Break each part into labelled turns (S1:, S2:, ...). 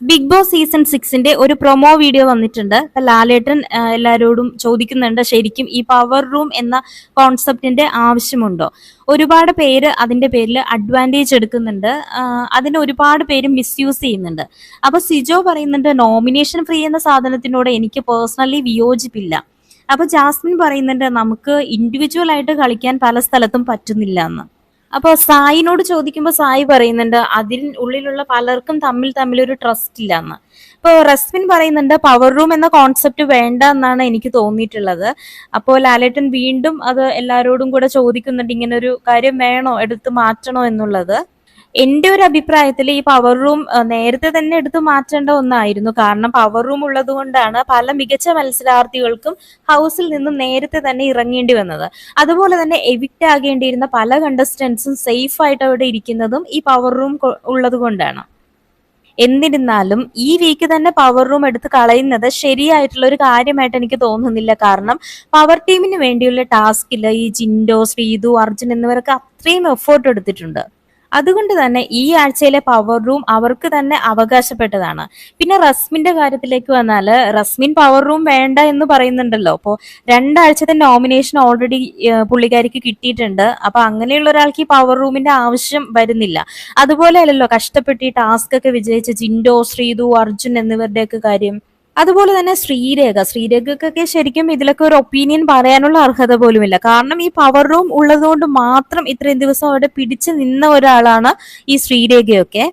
S1: Big boss season 6ന്റെ ഒരു promo video വന്നിട്ടുണ്ട്. അപ്പൊ ലാലേട്ടൻ എല്ലാരോടും ചോദിക്കുന്നുണ്ട്, ശരിക്കും ഈ പവർ റൂം എന്ന കോൺസെപ്റ്റിന്റെ ആവശ്യമുണ്ടോ? ഒരുപാട് പേര് അതിന്റെ പേരിൽ അഡ്വാൻറ്റേജ് എടുക്കുന്നുണ്ട്. അതിന് ഒരുപാട് പേര് മിസ്യൂസ് ചെയ്യുന്നുണ്ട്. അപ്പൊ സിജോ പറയുന്നുണ്ട്, നോമിനേഷൻ ഫ്രീ എന്ന സാധനത്തിനോട് എനിക്ക് പേഴ്സണലി വിയോജിപ്പില്ല. അപ്പൊ ജാസ്മിൻ പറയുന്നുണ്ട്, നമുക്ക് ഇൻഡിവിജ്വൽ ആയിട്ട് കളിക്കാൻ പല സ്ഥലത്തും പറ്റുന്നില്ല എന്ന്. അപ്പൊ സായിനോട് ചോദിക്കുമ്പോൾ സായി പറയുന്നുണ്ട്, അതിന് ഉള്ളിലുള്ള പലർക്കും തമ്മിൽ ഒരു ട്രസ്റ്റ് ഇല്ല എന്ന്. ഇപ്പൊ റസ്മിൻ പറയുന്നുണ്ട്, പവർ റൂം എന്ന കോൺസെപ്റ്റ് വേണ്ട എന്നാണ് എനിക്ക് തോന്നിയിട്ടുള്ളത്. അപ്പോൾ ലാലേട്ടൻ വീണ്ടും അത് എല്ലാരോടും കൂടെ ചോദിക്കുന്നുണ്ട്, ഇങ്ങനെ ഒരു കാര്യം വേണോ, എടുത്തു മാറ്റണോ എന്നുള്ളത്. എന്റെ ഒരു അഭിപ്രായത്തിൽ ഈ പവർ റൂം നേരത്തെ തന്നെ എടുത്തു മാറ്റേണ്ട ഒന്നായിരുന്നു. കാരണം പവർ റൂം ഉള്ളത് കൊണ്ടാണ് പല മികച്ച മത്സരാർത്ഥികൾക്കും ഹൗസിൽ നിന്നും നേരത്തെ തന്നെ ഇറങ്ങേണ്ടി വന്നത്. അതുപോലെ തന്നെ എവിക്റ്റ് ആകേണ്ടിയിരുന്ന പല കണ്ടസ്റ്റൻസും സേഫ് ആയിട്ട് അവിടെ ഇരിക്കുന്നതും ഈ പവർ റൂം ഉള്ളത് കൊണ്ടാണ്. എന്നിരുന്നാലും ഈ വീക്ക് തന്നെ പവർ റൂം എടുത്ത് കളയുന്നത് ശരിയായിട്ടുള്ള ഒരു കാര്യമായിട്ട് എനിക്ക് തോന്നുന്നില്ല. കാരണം പവർ ടീമിന് വേണ്ടിയുള്ള ടാസ്കില് ഈ ജിൻഡോ, ശ്രീതു, അർജുൻ എന്നിവരൊക്കെ അത്രയും എഫേർട്ട് എടുത്തിട്ടുണ്ട്. അതുകൊണ്ട് തന്നെ ഈ ആഴ്ചയിലെ പവർ റൂം അവർക്ക് തന്നെ അവകാശപ്പെട്ടതാണ്. പിന്നെ റസ്മിന്റെ കാര്യത്തിലേക്ക് വന്നാല്, റസ്മിൻ പവർ റൂം വേണ്ട എന്ന് പറയുന്നുണ്ടല്ലോ. അപ്പോൾ 2 ആഴ്ചത്തെ നോമിനേഷൻ ഓൾറെഡി പുള്ളിക്കാരിക്ക് കിട്ടിയിട്ടുണ്ട്. അപ്പൊ അങ്ങനെയുള്ള ഒരാൾക്ക് ഈ പവർ റൂമിന്റെ ആവശ്യം വരുന്നില്ല. അതുപോലെ അല്ലല്ലോ കഷ്ടപ്പെട്ട് ഈ ടാസ്ക് ഒക്കെ വിജയിച്ച ജിൻഡോ, ശ്രീതു, അർജുൻ എന്നിവരുടെയൊക്കെ കാര്യം. അതുപോലെ തന്നെ ശ്രീരേഖക്കൊക്കെ ശരിക്കും ഇതിലൊക്കെ ഒരു ഒപ്പീനിയൻ പറയാനുള്ള അർഹത പോലുമില്ല. കാരണം ഈ പവർ റൂം ഉള്ളതുകൊണ്ട് മാത്രം ഇത്രയും ദിവസം അവിടെ പിടിച്ചു നിന്ന ഒരാളാണ് ഈ ശ്രീരേഖയൊക്കെ.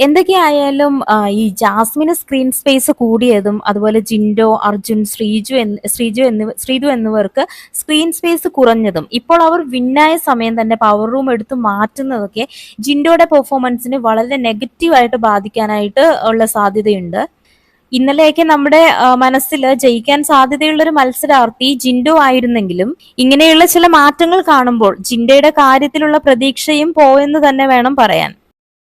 S1: എന്തൊക്കെയായാലും ഈ ജാസ്മിന് സ്ക്രീൻ സ്പേസ് കൂടിയതും അതുപോലെ ജിൻഡോ, അർജുൻ, ശ്രീതു എന്നിവർക്ക് സ്ക്രീൻ സ്പേസ് കുറഞ്ഞതും ഇപ്പോൾ അവർ വിന്നായ സമയം തന്നെ പവർ റൂം എടുത്ത് മാറ്റുന്നതൊക്കെ ജിൻഡോയുടെ പെർഫോമൻസിന് വളരെ നെഗറ്റീവായിട്ട് ബാധിക്കാനായിട്ട് ഉള്ള സാധ്യതയുണ്ട്. ഇന്നലെയൊക്കെ നമ്മുടെ മനസ്സിൽ ജയിക്കാൻ സാധ്യതയുള്ള ഒരു മത്സരാർത്ഥി ജിൻഡോ ആയിരുന്നെങ്കിലും ഇങ്ങനെയുള്ള ചില മാറ്റങ്ങൾ കാണുമ്പോൾ ജിൻഡോയുടെ കാര്യത്തിലുള്ള പ്രതീക്ഷയും പോയെന്ന് തന്നെ വേണം പറയാൻ.